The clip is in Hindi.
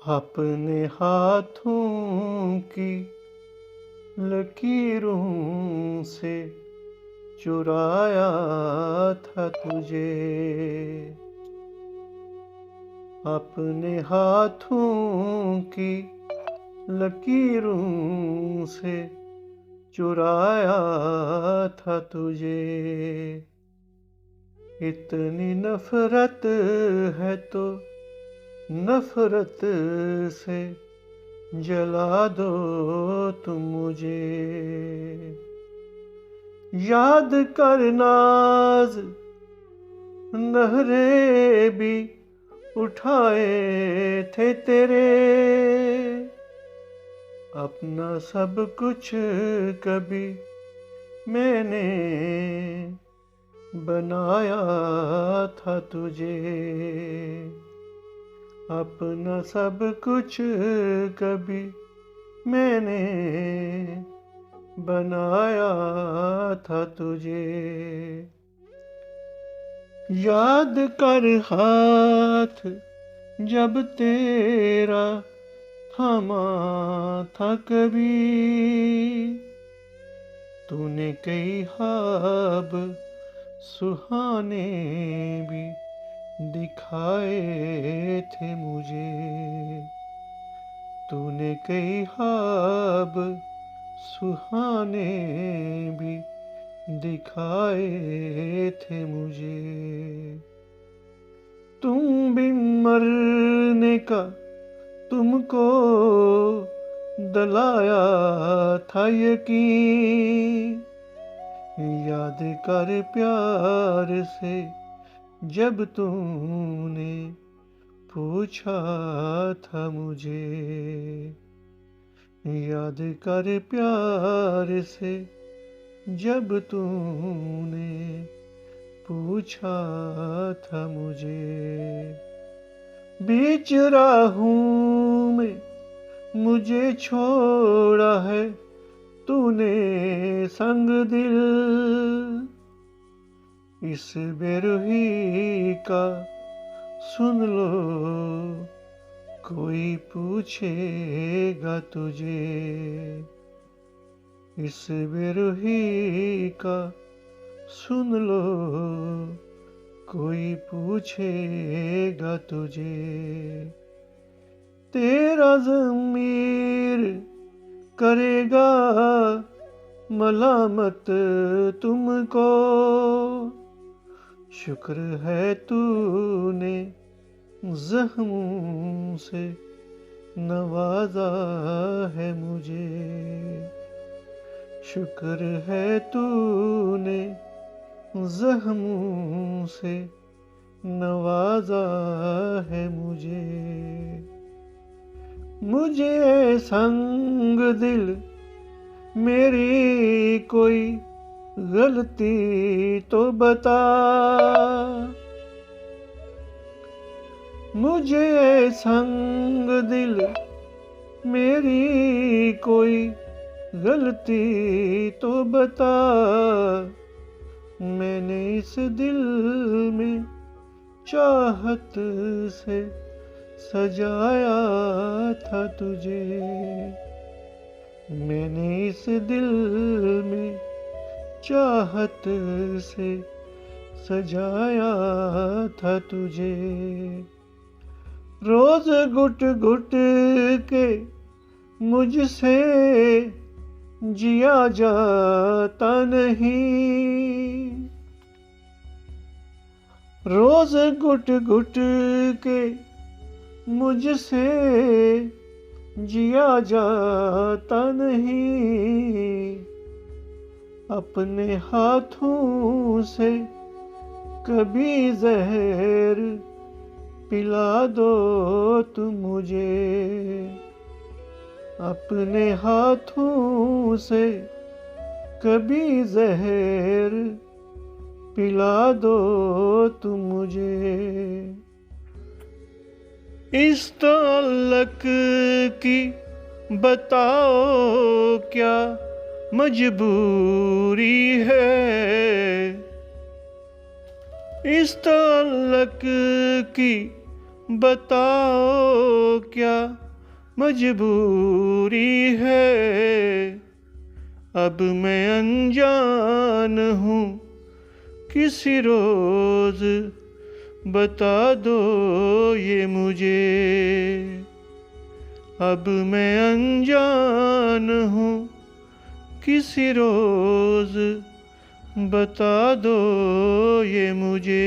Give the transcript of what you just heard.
अपने हाथों की लकीरों से चुराया था तुझे। अपने हाथों की लकीरों से चुराया था तुझे। इतनी नफरत है तो नफरत से जला दो तुम मुझे। याद कर नाज नहरे भी उठाए थे तेरे। अपना सब कुछ कभी मैंने बनाया था तुझे। अपना सब कुछ कभी मैंने बनाया था तुझे। याद कर हाथ जब तेरा थामा था कभी। तूने कई ख्वाब सुहाने भी दिखाए थे मुझे। तूने कई ख्वाब सुहाने भी दिखाए थे मुझे। तुम भी मरने का तुमको दलाया था यकीन। याद कर प्यार से जब तूने पूछा था मुझे। याद कर प्यार से जब तूने पूछा था मुझे। बीच राहों में मुझे छोड़ा है तूने संग दिल। इस बेरुही का सुन लो कोई पूछेगा तुझे। इस बेरुही का सुन लो कोई पूछेगा तुझे। तेरा ज़मीर करेगा मलामत तुमको। शुक्र है तूने ज़ख्मों से नवाजा है मुझे। शुक्र है तूने ज़ख्मों से नवाजा है मुझे। मुझे संग दिल मेरी कोई गलती तो बता। मुझे संग दिल मेरी कोई गलती तो बता। मैंने इस दिल में चाहत से सजाया था तुझे। मैंने इस दिल में चाहत से सजाया था तुझे। रोज घुट घुट के मुझसे जिया जाता नहीं। रोज घुट घुट के मुझसे जिया जाता नहीं। अपने हाथों से कभी जहर पिला दो तुम मुझे। अपने हाथों से कभी जहर पिला दो तुम मुझे। इस ताल्लुक की बताओ क्या मजबूरी है। इस ताल्लुक की बताओ क्या मजबूरी है। अब मैं अनजान हूँ किसी रोज बता दो ये मुझे। अब मैं अनजान हूँ किसी रोज बता दो ये मुझे।